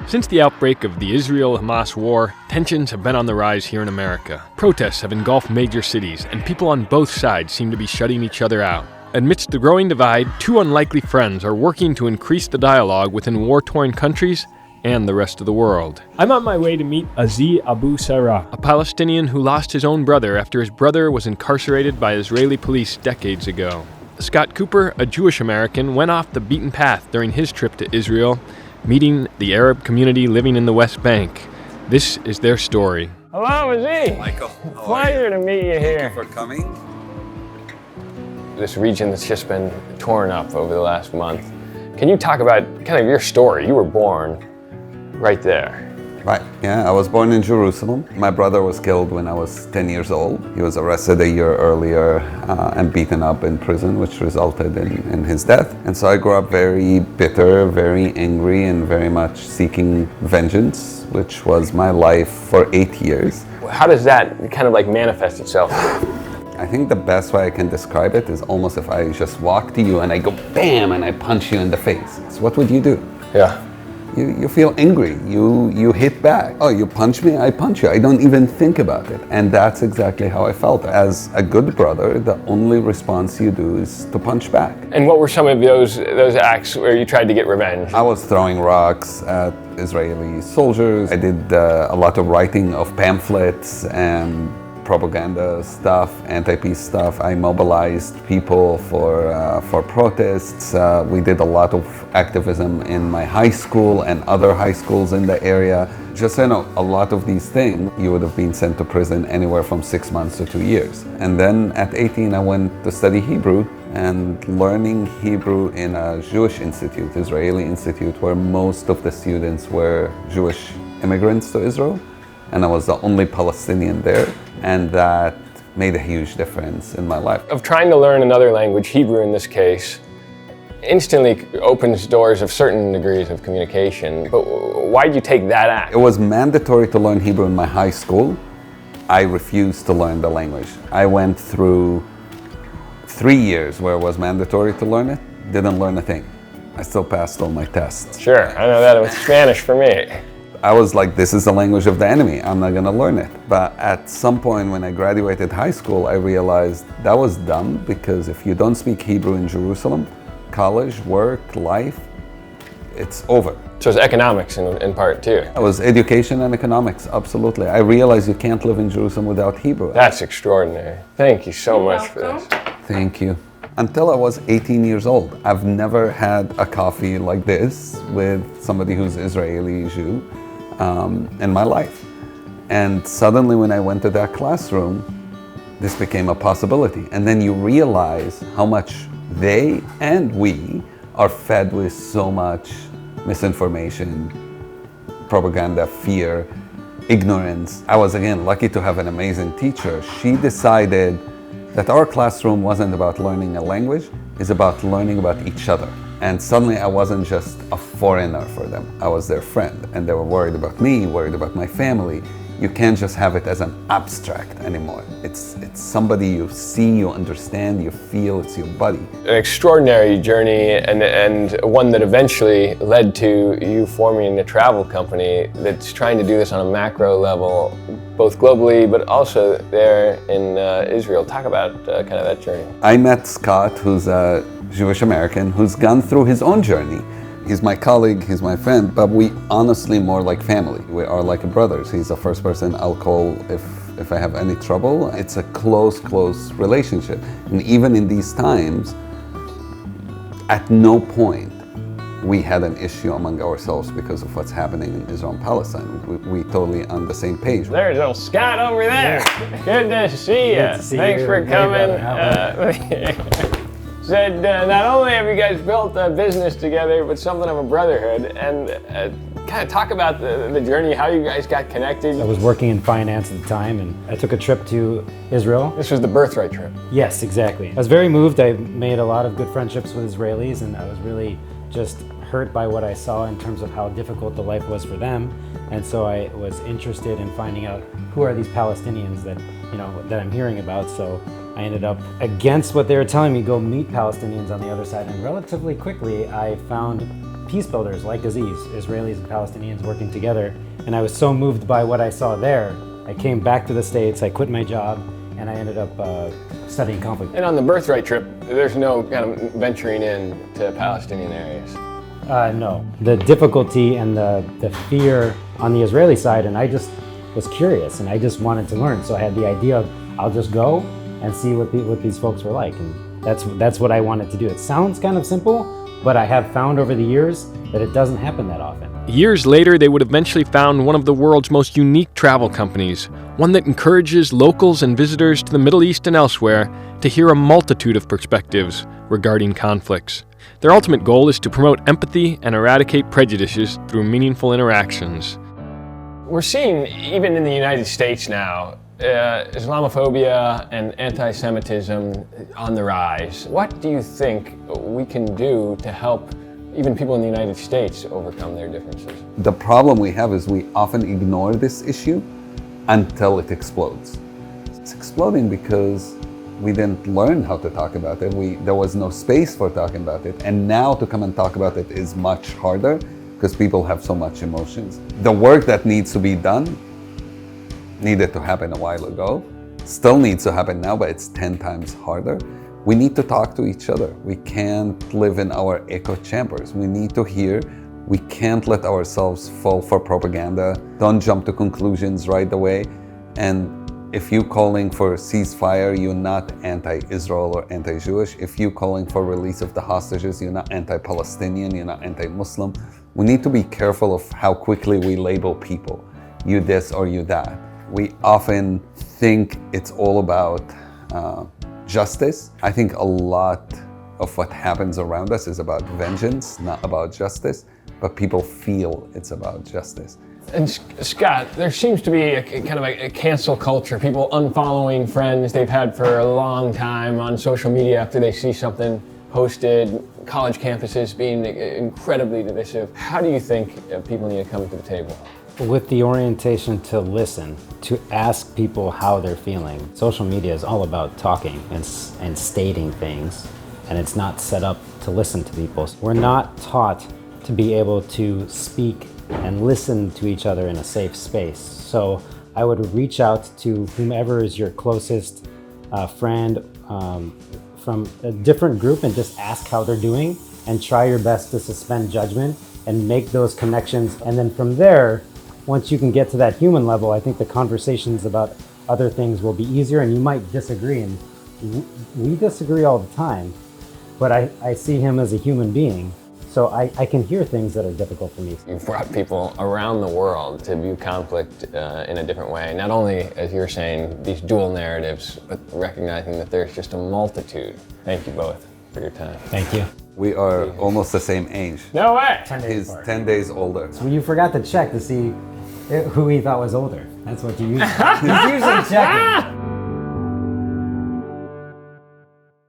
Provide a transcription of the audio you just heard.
Since the outbreak of the Israel-Hamas war, tensions have been on the rise here in America. Protests have engulfed major cities, and people on both sides seem to be shutting each other out. Amidst the growing divide, two unlikely friends are working to increase the dialogue within war-torn countries and the rest of the world. I'm on my way to meet Aziz Abu Sarah, a Palestinian who lost his own brother after his brother was incarcerated by Israeli police decades ago. Scott Cooper, a Jewish American, went off the beaten path during his trip to Israel, meeting the Arab community living in the West Bank. This is their story. Hello, Aziz. Michael, Pleasure to meet you here. Thank you for coming. This region that's just been torn up over the last month. Can you talk about kind of your story? You were born right there. Right, yeah, I was born in Jerusalem. My brother was killed when I was 10 years old. He was arrested a year earlier and beaten up in prison, which resulted in his death. And so I grew up very bitter, very angry, and very much seeking vengeance, which was my life for 8 years. How does that kind of like manifest itself? I think the best way I can describe it is almost if I just walk to you and I go bam and I punch you in the face. So what would you do? Yeah. You feel angry, you hit back. Oh, you punch me, I punch you. I don't even think about it. And that's exactly how I felt. As a good brother, the only response you do is to punch back. And what were some of those acts where you tried to get revenge? I was throwing rocks at Israeli soldiers. I did a lot of writing of pamphlets and propaganda stuff, anti-peace stuff. I mobilized people for protests. We did a lot of activism in my high school and other high schools in the area. Just so you know, a lot of these things, you would have been sent to prison anywhere from 6 months to 2 years. And then at 18, I went to study Hebrew, and learning Hebrew in a Jewish institute, Israeli institute, where most of the students were Jewish immigrants to Israel. And I was the only Palestinian there, and that made a huge difference in my life. Of trying to learn another language, Hebrew in this case, instantly opens doors of certain degrees of communication. But why did you take that act? It was mandatory to learn Hebrew in my high school. I refused to learn the language. I went through 3 years where it was mandatory to learn it, didn't learn a thing. I still passed all my tests. Sure, I know that. It was Spanish for me. I was like, this is the language of the enemy. I'm not gonna learn it. But at some point when I graduated high school, I realized that was dumb, because if you don't speak Hebrew in Jerusalem, college, work, life, it's over. So it's economics in part too. It was education and economics, absolutely. I realized you can't live in Jerusalem without Hebrew. That's extraordinary. Thank you so much for this. Thank you. Until I was 18 years old, I've never had a coffee like this with somebody who's Israeli Jew in my life. And suddenly when I went to that classroom, this became a possibility. And then you realize how much they and we are fed with so much misinformation, propaganda, fear, ignorance. I was again lucky to have an amazing teacher. She decided that our classroom wasn't about learning a language, it's about learning about each other. And suddenly I wasn't just a foreigner for them, I was their friend. And they were worried about me, worried about my family. You can't just have it as an abstract anymore. It's somebody you see, you understand, you feel, it's your buddy. An extraordinary journey, and one that eventually led to you forming a travel company that's trying to do this on a macro level, both globally, but also there in Israel. Talk about kind of that journey. I met Scott, who's a Jewish American, who's gone through his own journey. He's my colleague, he's my friend, but we honestly more like family. We are like brothers. He's the first person I'll call if I have any trouble. It's a close relationship. And even in these times, at no point we had an issue among ourselves because of what's happening in Israel and Palestine. We totally on the same page. There's little Scott over there. Good to see you. Thanks for coming. Said not only have you guys built a business together, but something of a brotherhood. And kind of talk about the journey, how you guys got connected. I was working in finance at the time, and I took a trip to Israel. This was the birthright trip. Yes, exactly. I was very moved. I made a lot of good friendships with Israelis, and I was really just hurt by what I saw in terms of how difficult the life was for them. And so I was interested in finding out who are these Palestinians that I'm hearing about. So I ended up, against what they were telling me, go meet Palestinians on the other side. And relatively quickly, I found peace builders like Aziz, Israelis and Palestinians working together. And I was so moved by what I saw there, I came back to the States, I quit my job, and I ended up studying conflict. And on the birthright trip, there's no kind of venturing in to Palestinian areas. No. The difficulty and the fear on the Israeli side, and I just was curious and I just wanted to learn. So I had the idea of, I'll just go and see what these folks were like. And that's what I wanted to do. It sounds kind of simple, but I have found over the years that it doesn't happen that often. Years later, they would eventually found one of the world's most unique travel companies, one that encourages locals and visitors to the Middle East and elsewhere to hear a multitude of perspectives regarding conflicts. Their ultimate goal is to promote empathy and eradicate prejudices through meaningful interactions. We're seeing, even in the United States now, Islamophobia and anti-Semitism on the rise. What do you think we can do to help even people in the United States overcome their differences? The problem we have is we often ignore this issue until it explodes. It's exploding because we didn't learn how to talk about it. There was no space for talking about it. And now to come and talk about it is much harder because people have so much emotions. The work that needs to be done needed to happen a while ago, still needs to happen now, but it's 10 times harder. We need to talk to each other. We can't live in our echo chambers. We need to hear. We can't let ourselves fall for propaganda. Don't jump to conclusions right away. And if you're calling for ceasefire, you're not anti-Israel or anti-Jewish. If you're calling for release of the hostages, you're not anti-Palestinian, you're not anti-Muslim. We need to be careful of how quickly we label people. You this or you that. We often think it's all about justice. I think a lot of what happens around us is about vengeance, not about justice, but people feel it's about justice. And Scott, there seems to be a kind of a cancel culture, people unfollowing friends they've had for a long time on social media after they see something posted, college campuses being incredibly divisive. How do you think people need to come to the table? With the orientation to listen, to ask people how they're feeling. Social media is all about talking and stating things, and it's not set up to listen to people. We're not taught to be able to speak and listen to each other in a safe space. So I would reach out to whomever is your closest friend from a different group and just ask how they're doing and try your best to suspend judgment and make those connections. And then from there, once you can get to that human level, I think the conversations about other things will be easier, and you might disagree. And we disagree all the time, but I see him as a human being. So I can hear things that are difficult for me. You've brought people around the world to view conflict in a different way. Not only, as you're saying, these dual narratives, but recognizing that there's just a multitude. Thank you both for your time. Thank you. We are almost the same age. No way! 10 days He's apart. 10 days older. So you forgot to check to see who he thought was older. That's what you usually, he's usually checking.